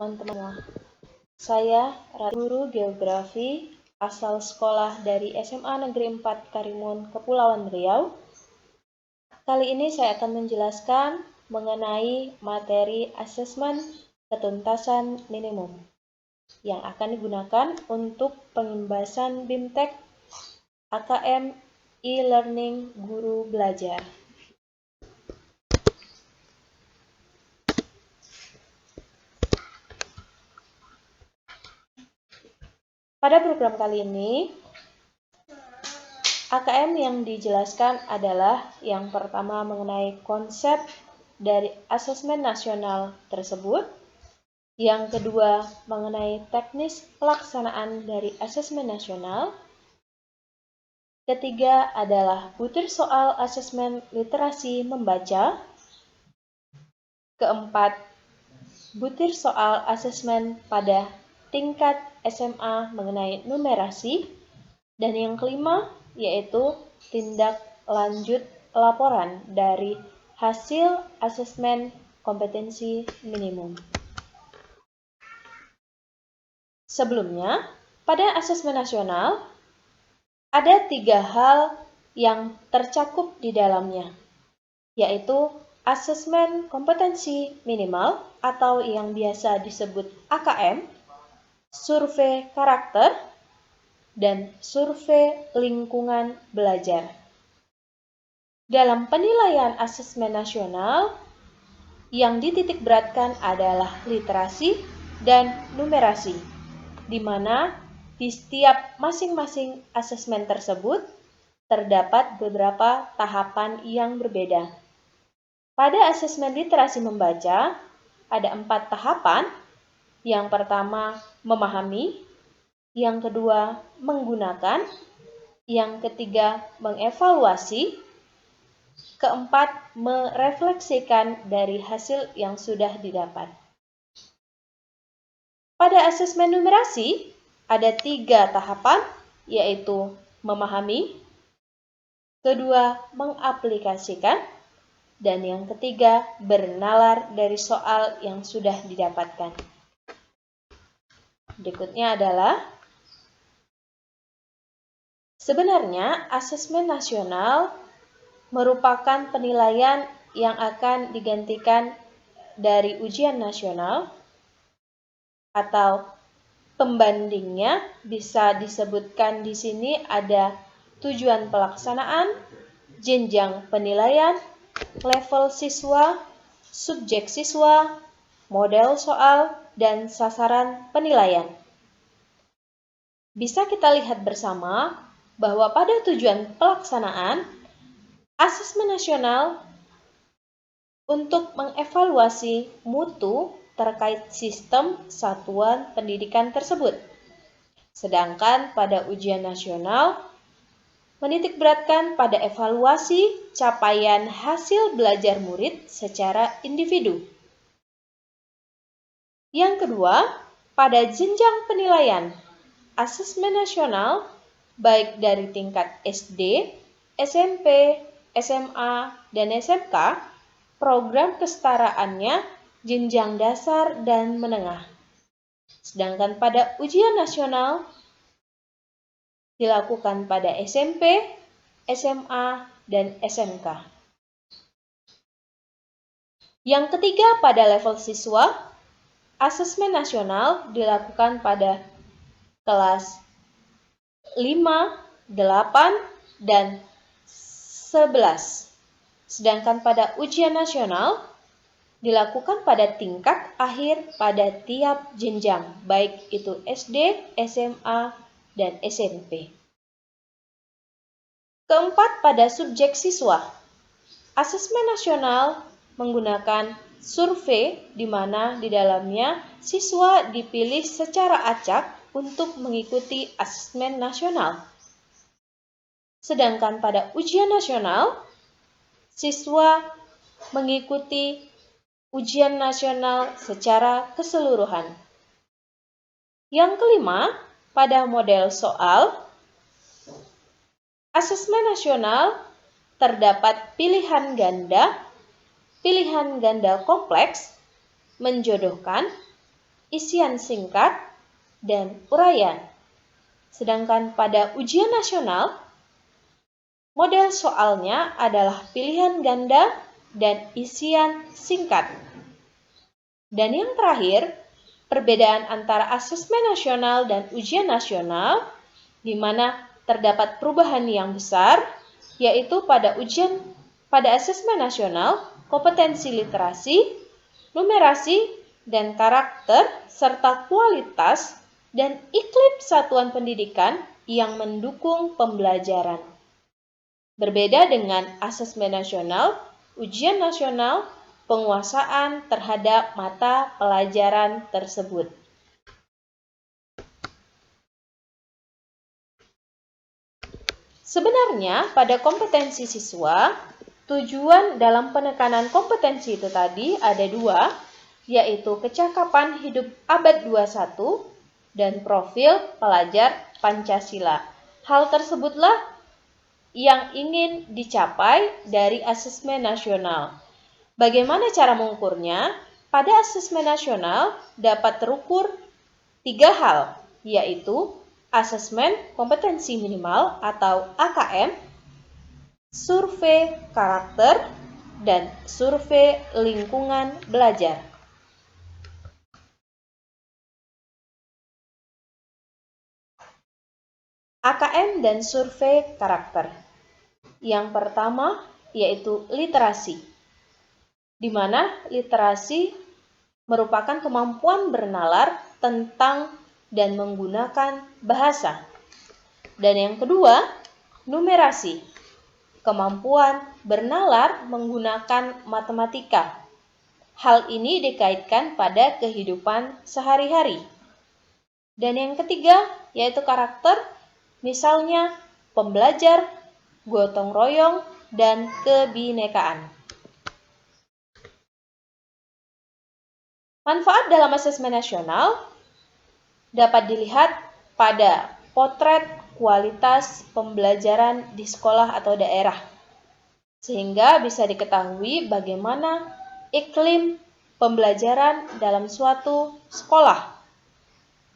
Teman-teman, saya guru geografi asal sekolah dari SMA Negeri 4 Karimun, Kepulauan Riau. Kali ini saya akan menjelaskan mengenai materi asesmen ketuntasan minimum yang akan digunakan untuk pengimbasan BIMTEK AKM e-learning guru belajar. Pada program kali ini, AKM yang dijelaskan adalah yang pertama mengenai konsep dari asesmen nasional tersebut, yang kedua mengenai teknis pelaksanaan dari asesmen nasional, ketiga adalah butir soal asesmen literasi membaca, keempat butir soal asesmen pada tingkat SMA mengenai numerasi, dan yang kelima yaitu tindak lanjut laporan dari hasil asesmen kompetensi minimum. Sebelumnya, pada asesmen nasional ada 3 hal yang tercakup di dalamnya, yaitu asesmen kompetensi minimal atau yang biasa disebut AKM, survei karakter, dan survei lingkungan belajar. Dalam penilaian asesmen nasional, yang dititik beratkan adalah literasi dan numerasi, di mana di setiap masing-masing asesmen tersebut terdapat beberapa tahapan yang berbeda. Pada asesmen literasi membaca, ada 4 tahapan. Yang pertama, memahami. Yang kedua, menggunakan. Yang ketiga, mengevaluasi. Keempat, merefleksikan dari hasil yang sudah didapat. Pada asesmen numerasi, ada 3 tahapan, yaitu memahami, kedua, mengaplikasikan, dan yang ketiga, bernalar dari soal yang sudah didapatkan. Berikutnya adalah sebenarnya asesmen nasional merupakan penilaian yang akan digantikan dari ujian nasional atau pembandingnya. Bisa disebutkan di sini ada tujuan pelaksanaan, jenjang penilaian, level siswa, subjek siswa, model soal, dan sasaran penilaian. Bisa kita lihat bersama bahwa pada tujuan pelaksanaan, asesmen nasional untuk mengevaluasi mutu terkait sistem satuan pendidikan tersebut. Sedangkan pada ujian nasional, menitikberatkan pada evaluasi capaian hasil belajar murid secara individu. Yang kedua, pada jenjang penilaian, asesmen nasional baik dari tingkat SD, SMP, SMA, dan SMK, program kesetaraannya jenjang dasar dan menengah. Sedangkan pada ujian nasional dilakukan pada SMP, SMA, dan SMK. Yang ketiga, pada level siswa, asesmen nasional dilakukan pada kelas 5, 8, dan 11. Sedangkan pada ujian nasional dilakukan pada tingkat akhir pada tiap jenjang, baik itu SD, SMA, dan SMP. Keempat, pada subjek siswa. Asesmen nasional menggunakan survei di mana di dalamnya siswa dipilih secara acak untuk mengikuti asesmen nasional. Sedangkan pada ujian nasional, siswa mengikuti ujian nasional secara keseluruhan. Yang kelima, pada model soal, asesmen nasional terdapat pilihan ganda kompleks, menjodohkan, isian singkat, dan uraian. Sedangkan pada ujian nasional, model soalnya adalah pilihan ganda dan isian singkat. Dan yang terakhir, perbedaan antara asesmen nasional dan ujian nasional, di mana terdapat perubahan yang besar, yaitu pada asesmen nasional, kompetensi literasi, numerasi, dan karakter, serta kualitas dan iklim satuan pendidikan yang mendukung pembelajaran. Berbeda dengan asesmen nasional, ujian nasional, penguasaan terhadap mata pelajaran tersebut. Sebenarnya pada kompetensi siswa, tujuan dalam penekanan kompetensi itu tadi ada dua, yaitu kecakapan hidup abad 21 dan profil pelajar Pancasila. Hal tersebutlah yang ingin dicapai dari asesmen nasional. Bagaimana cara mengukurnya? Pada asesmen nasional dapat terukur 3 hal, yaitu asesmen kompetensi minimal atau AKM, survei karakter, dan survei lingkungan belajar. AKM dan survei karakter. Yang pertama yaitu literasi, di mana literasi merupakan kemampuan bernalar tentang dan menggunakan bahasa. Dan yang kedua, numerasi, kemampuan bernalar menggunakan matematika. Hal ini dikaitkan pada kehidupan sehari-hari. Dan yang ketiga, yaitu karakter, misalnya pembelajar, gotong royong, dan kebinekaan. Manfaat dalam asesmen nasional dapat dilihat pada potret kualitas pembelajaran di sekolah atau daerah, sehingga bisa diketahui bagaimana iklim pembelajaran dalam suatu sekolah.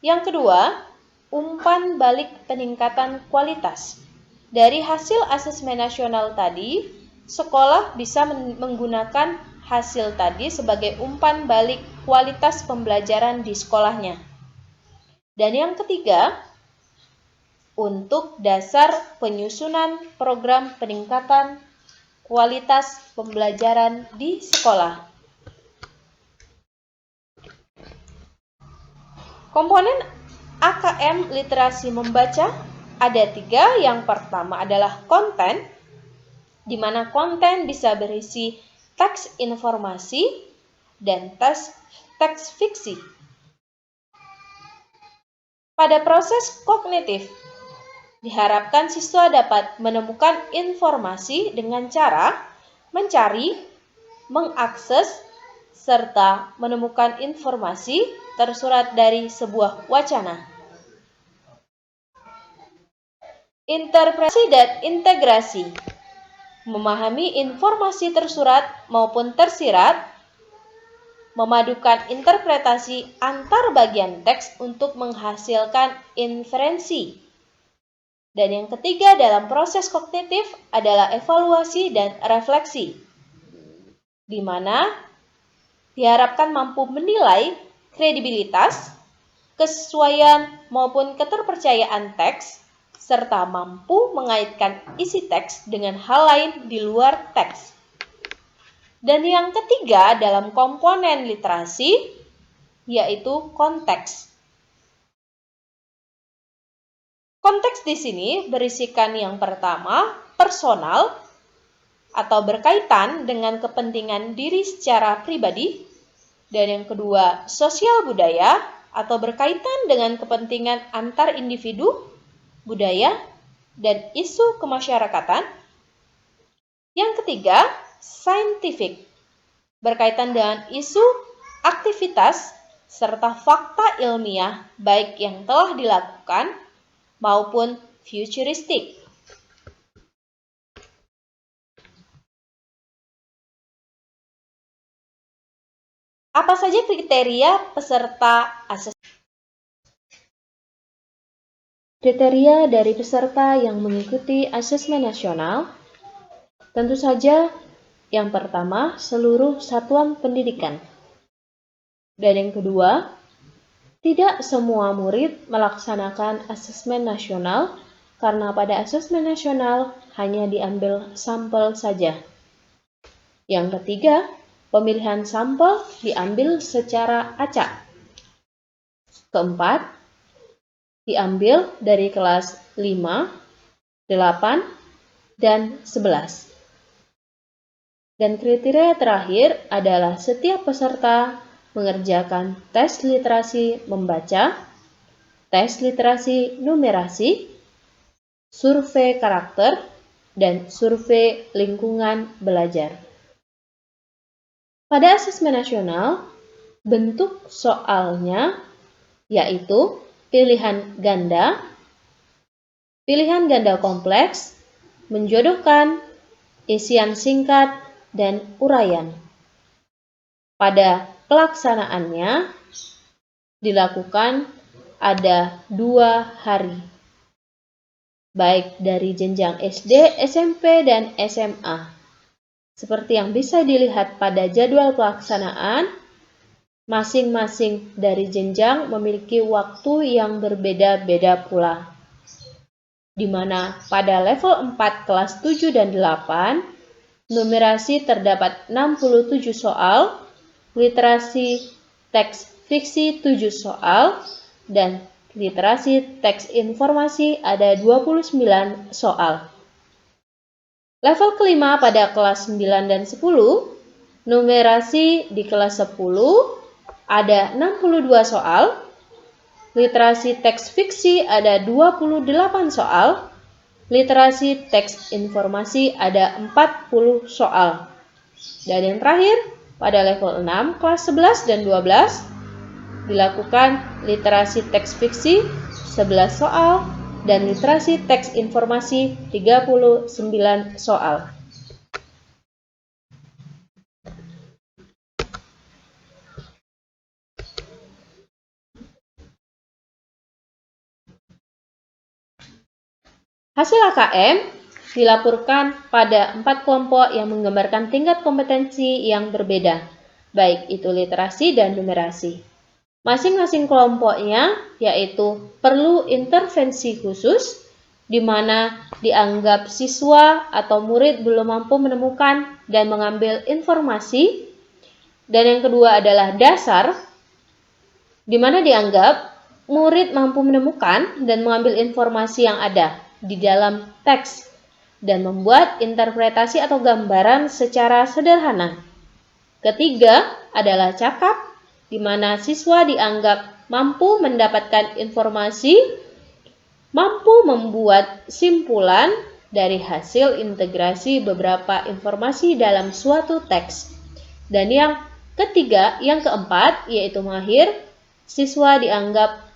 Yang kedua, umpan balik peningkatan kualitas. Dari hasil asesmen nasional tadi, sekolah bisa menggunakan hasil tadi sebagai umpan balik kualitas pembelajaran di sekolahnya. Dan yang ketiga, untuk dasar penyusunan program peningkatan kualitas pembelajaran di sekolah. Komponen AKM literasi membaca ada 3. Yang pertama adalah konten, di mana konten bisa berisi teks informasi dan teks fiksi. Pada proses kognitif, diharapkan siswa dapat menemukan informasi dengan cara mencari, mengakses, serta menemukan informasi tersurat dari sebuah wacana. Interpretasi dan integrasi, memahami informasi tersurat maupun tersirat, memadukan interpretasi antar bagian teks untuk menghasilkan inferensi. Dan yang ketiga dalam proses kognitif adalah evaluasi dan refleksi, di mana diharapkan mampu menilai kredibilitas, kesesuaian maupun keterpercayaan teks, serta mampu mengaitkan isi teks dengan hal lain di luar teks. Dan yang ketiga dalam komponen literasi yaitu konteks. Konteks di sini berisikan yang pertama personal atau berkaitan dengan kepentingan diri secara pribadi, dan yang kedua sosial budaya atau berkaitan dengan kepentingan antar individu, budaya, dan isu kemasyarakatan. Yang ketiga, saintifik, berkaitan dengan isu, aktivitas, serta fakta ilmiah baik yang telah dilakukan maupun futuristik. Apa saja kriteria peserta asesmen? Kriteria dari peserta yang mengikuti asesmen nasional, tentu saja yang pertama seluruh satuan pendidikan. Dan yang kedua, tidak semua murid melaksanakan asesmen nasional karena pada asesmen nasional hanya diambil sampel saja. Yang ketiga, pemilihan sampel diambil secara acak. Keempat, diambil dari kelas 5, 8, dan 11. Dan kriteria terakhir adalah setiap peserta mengerjakan tes literasi membaca, tes literasi numerasi, survei karakter, dan survei lingkungan belajar. Pada asesmen nasional, bentuk soalnya yaitu pilihan ganda kompleks, menjodohkan, isian singkat, dan uraian. Pada pelaksanaannya dilakukan ada 2 hari, baik dari jenjang SD, SMP, dan SMA. Seperti yang bisa dilihat pada jadwal pelaksanaan, masing-masing dari jenjang memiliki waktu yang berbeda-beda pula, di mana pada level 4 kelas 7 dan 8, numerasi terdapat 67 soal, literasi teks fiksi 7 soal, dan literasi teks informasi ada 29 soal. Level kelima pada kelas 9 dan 10, numerasi di kelas 10 ada 62 soal, literasi teks fiksi ada 28 soal, literasi teks informasi ada 40 soal. Dan yang terakhir, pada level 6, kelas 11 dan 12, dilakukan literasi teks fiksi 11 soal dan literasi teks informasi 39 soal. Hasil AKM dilaporkan pada 4 kelompok yang menggambarkan tingkat kompetensi yang berbeda, baik itu literasi dan numerasi. Masing-masing kelompoknya yaitu perlu intervensi khusus, di mana dianggap siswa atau murid belum mampu menemukan dan mengambil informasi. Dan yang kedua adalah dasar, di mana dianggap murid mampu menemukan dan mengambil informasi yang ada di dalam teks dan membuat interpretasi atau gambaran secara sederhana. Ketiga adalah cakap, di mana siswa dianggap mampu mendapatkan informasi, mampu membuat simpulan dari hasil integrasi beberapa informasi dalam suatu teks. Dan yang ketiga, yang keempat, yaitu mahir, siswa dianggap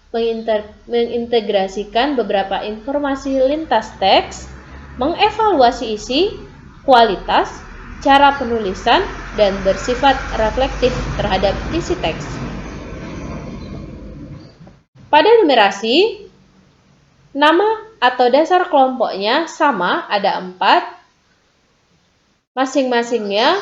mengintegrasikan beberapa informasi lintas teks, mengevaluasi isi, kualitas, cara penulisan, dan bersifat reflektif terhadap isi teks. Pada numerasi, nama atau dasar kelompoknya sama, ada 4. Masing-masingnya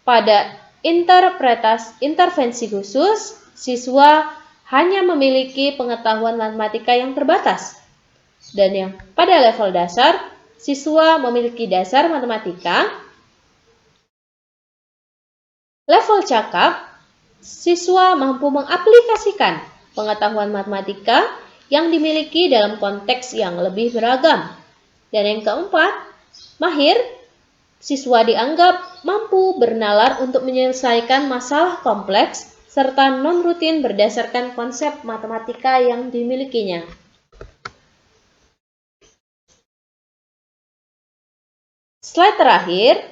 pada intervensi khusus, siswa hanya memiliki pengetahuan matematika yang terbatas. Dan yang pada level dasar, siswa memiliki dasar matematika. Level cakap, siswa mampu mengaplikasikan pengetahuan matematika yang dimiliki dalam konteks yang lebih beragam. Dan yang keempat, mahir, siswa dianggap mampu bernalar untuk menyelesaikan masalah kompleks serta non-rutin berdasarkan konsep matematika yang dimilikinya. Slide terakhir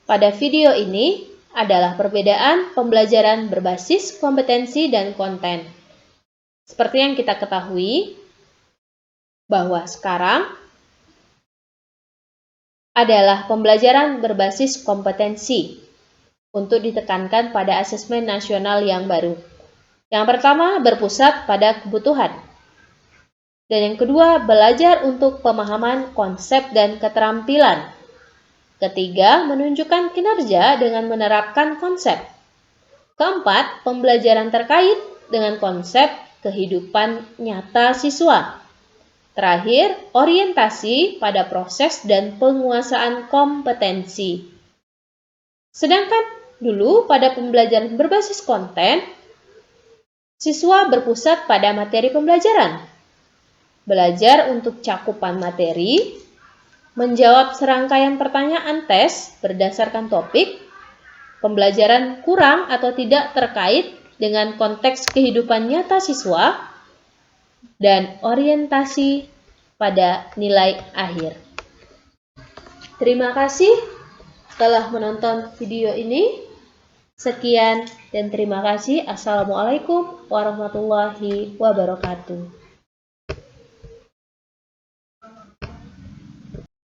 pada video ini adalah perbedaan pembelajaran berbasis kompetensi dan konten. Seperti yang kita ketahui, bahwa sekarang adalah pembelajaran berbasis kompetensi. untuk ditekankan pada asesmen nasional yang baru. Yang pertama, berpusat pada kebutuhan. Dan yang kedua, belajar untuk pemahaman konsep dan keterampilan. Ketiga, menunjukkan kinerja dengan menerapkan konsep. Keempat, pembelajaran terkait dengan konsep kehidupan nyata siswa. Terakhir, orientasi pada proses dan penguasaan kompetensi. Sedangkan dulu pada pembelajaran berbasis konten, siswa berpusat pada materi pembelajaran. Belajar untuk cakupan materi, menjawab serangkaian pertanyaan tes berdasarkan topik, pembelajaran kurang atau tidak terkait dengan konteks kehidupan nyata siswa, dan orientasi pada nilai akhir. Terima kasih telah menonton video ini. Sekian dan terima kasih. Assalamualaikum warahmatullahi wabarakatuh.